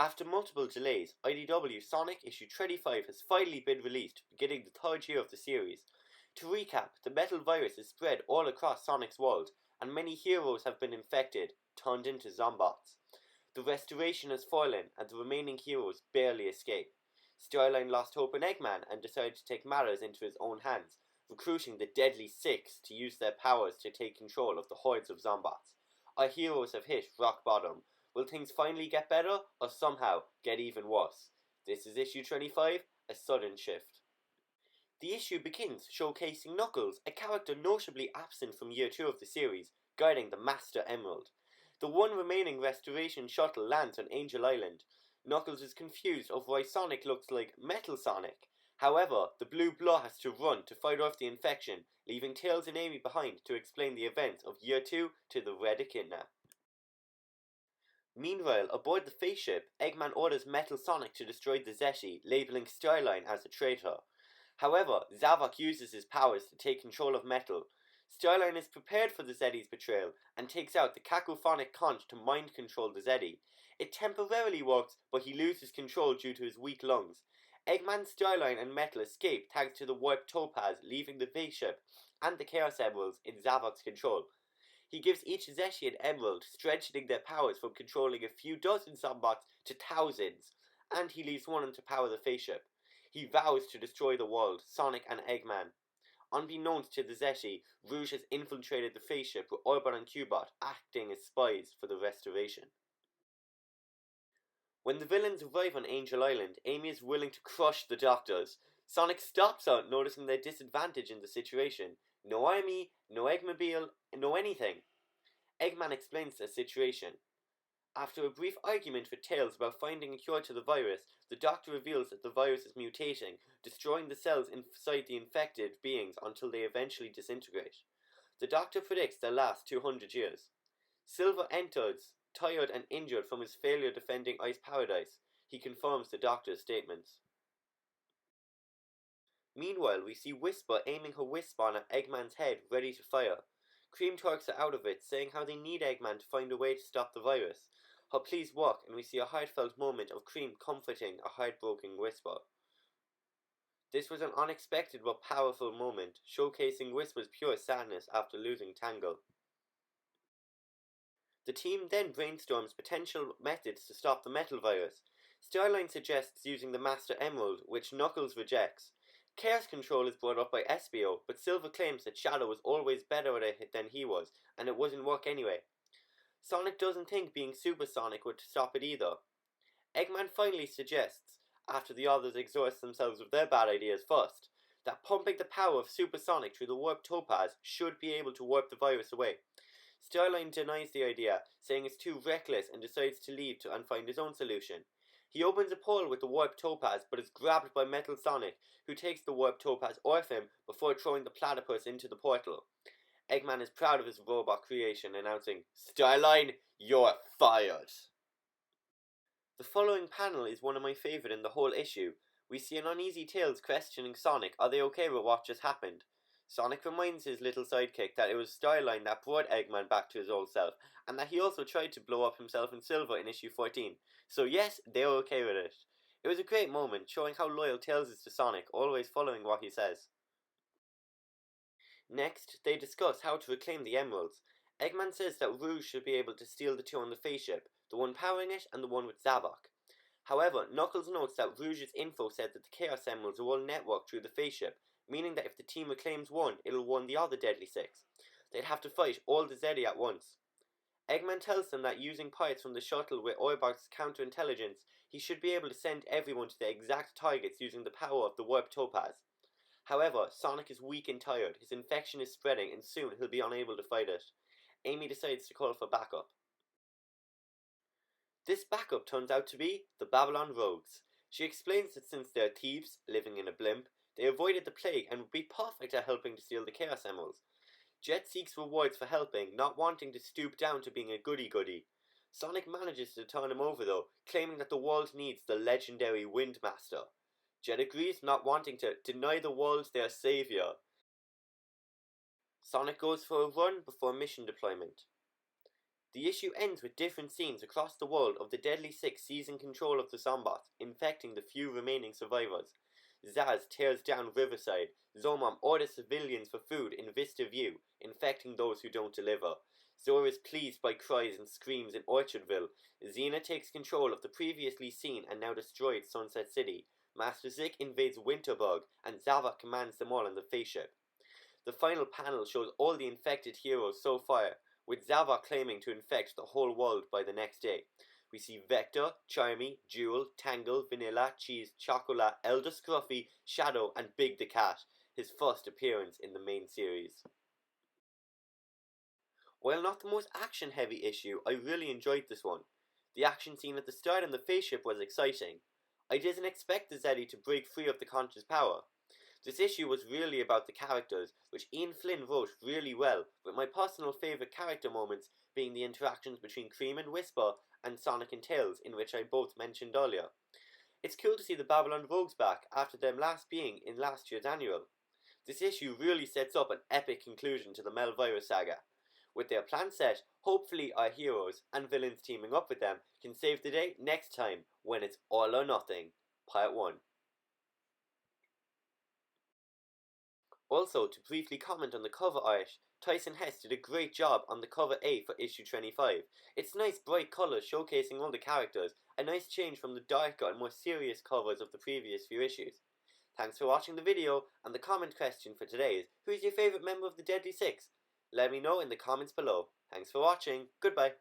After multiple delays, IDW Sonic issue 35 has finally been released, beginning the third year of the series. To recap, the metal virus is spread all across Sonic's world, and many heroes have been infected, turned into Zombots. The restoration has fallen, and the remaining heroes barely escape. Starline lost hope in Eggman and decided to take matters into his own hands, recruiting the Deadly Six to use their powers to take control of the hordes of Zombots. Our heroes have hit rock bottom. Will things finally get better, or somehow get even worse? This is issue 25, A Sudden Shift. The issue begins showcasing Knuckles, a character notably absent from year 2 of the series, guarding the Master Emerald. The one remaining restoration shuttle lands on Angel Island. Knuckles is confused over why Sonic looks like Metal Sonic. However, the Blue Blood has to run to fight off the infection, leaving Tails and Amy behind to explain the events of year 2 to the Red Echidna. Meanwhile, aboard the Faceship, Eggman orders Metal Sonic to destroy the Zeti, labeling Starline as a traitor. However, Zavok uses his powers to take control of Metal. Starline is prepared for the Zeti's betrayal and takes out the cacophonic conch to mind control the Zeti. It temporarily works, but he loses control due to his weak lungs. Eggman, Starline, and Metal escape thanks to the warped topaz, leaving the Faceship and the Chaos Emeralds in Zavok's control. He gives each Zeti an emerald, strengthening their powers from controlling a few dozen Zombots to thousands, and he leaves one to power the Faceship. He vows to destroy the world, Sonic and Eggman. Unbeknownst to the Zeti, Rouge has infiltrated the Faceship with Orbot and Cubot acting as spies for the restoration. When the villains arrive on Angel Island, Amy is willing to crush the Doctors. Sonic stops out, noticing their disadvantage in the situation. No army, no Eggmobile, no anything. Eggman explains the situation. After a brief argument with Tails about finding a cure to the virus, the Doctor reveals that the virus is mutating, destroying the cells inside the infected beings until they eventually disintegrate. The Doctor predicts they'll last 200 years. Silver enters, tired and injured from his failure defending Ice Paradise. He confirms the Doctor's statements. Meanwhile, we see Whisper aiming her Wisp-On at Eggman's head, ready to fire. Cream talks her out of it, saying how they need Eggman to find a way to stop the virus. Her pleas work, and we see a heartfelt moment of Cream comforting a heartbroken Whisper. This was an unexpected but powerful moment, showcasing Whisper's pure sadness after losing Tangle. The team then brainstorms potential methods to stop the metal virus. Starline suggests using the Master Emerald, which Knuckles rejects. Chaos Control is brought up by Espio, but Silver claims that Shadow was always better at it than he was, and it wouldn't work anyway. Sonic doesn't think being Supersonic would stop it either. Eggman finally suggests, after the others exhaust themselves with their bad ideas first, that pumping the power of Supersonic through the warped topaz should be able to warp the virus away. Starline denies the idea, saying it's too reckless, and decides to leave and find his own solution. He opens a portal with the warped topaz, but is grabbed by Metal Sonic, who takes the warped topaz off him before throwing the platypus into the portal. Eggman is proud of his robot creation, announcing, "Starline, you're fired!" The following panel is one of my favourite in the whole issue. We see an uneasy Tails questioning Sonic, are they okay with what just happened? Sonic reminds his little sidekick that it was Starline that brought Eggman back to his old self, and that he also tried to blow up himself and Silver in issue 14. So yes, they're okay with it. It was a great moment, showing how loyal Tails is to Sonic, always following what he says. Next, they discuss how to reclaim the emeralds. Eggman says that Rouge should be able to steal the two on the Faceship, the one powering it and the one with Zavok. However, Knuckles notes that Rouge's info said that the Chaos Emeralds are all networked through the Faceship, meaning that if the team reclaims one, it'll warn the other Deadly Six. They'd have to fight all the Zeti at once. Eggman tells them that using parts from the shuttle with Orbot's counterintelligence, he should be able to send everyone to their exact targets using the power of the warped topaz. However, Sonic is weak and tired, his infection is spreading, and soon he'll be unable to fight it. Amy decides to call for backup. This backup turns out to be the Babylon Rogues. She explains that since they're thieves, living in a blimp, they avoided the plague and would be perfect at helping to steal the Chaos Emeralds. Jet seeks rewards for helping, not wanting to stoop down to being a goody-goody. Sonic manages to turn him over though, claiming that the world needs the legendary Windmaster. Jet agrees, not wanting to deny the world their savior. Sonic goes for a run before mission deployment. The issue ends with different scenes across the world of the Deadly Six seizing control of the Zombots, infecting the few remaining survivors. Zaz tears down Riverside. Zomom orders civilians for food in Vista View, infecting those who don't deliver. Zora is pleased by cries and screams in Orchardville. Xena takes control of the previously seen and now destroyed Sunset City. Master Zik invades Winterbug, and Zavok commands them all in the Faceship. The final panel shows all the infected heroes so far, with Zavok claiming to infect the whole world by the next day. We see Vector, Charmy, Jewel, Tangle, Vanilla, Cheese, Chocolat, Elder Scruffy, Shadow, and Big the Cat, his first appearance in the main series. While not the most action-heavy issue, I really enjoyed this one. The action scene at the start in the Faceship was exciting. I didn't expect the Zeti to break free of the conscious power. This issue was really about the characters, which Ian Flynn wrote really well, with my personal favourite character moments being the interactions between Cream and Whisper and Sonic and Tails, in which I both mentioned earlier. It's cool to see the Babylon Rogues back after them last being in last year's annual. This issue really sets up an epic conclusion to the Melvirus saga. With their plan set, hopefully our heroes and villains teaming up with them can save the day next time when it's all or nothing. Part 1. Also, to briefly comment on the cover art, Tyson Hess did a great job on the cover A for issue 25. It's nice bright colours showcasing all the characters, a nice change from the darker and more serious covers of the previous few issues. Thanks for watching the video, and the comment question for today is, who's your favourite member of the Deadly Six? Let me know in the comments below. Thanks for watching, goodbye.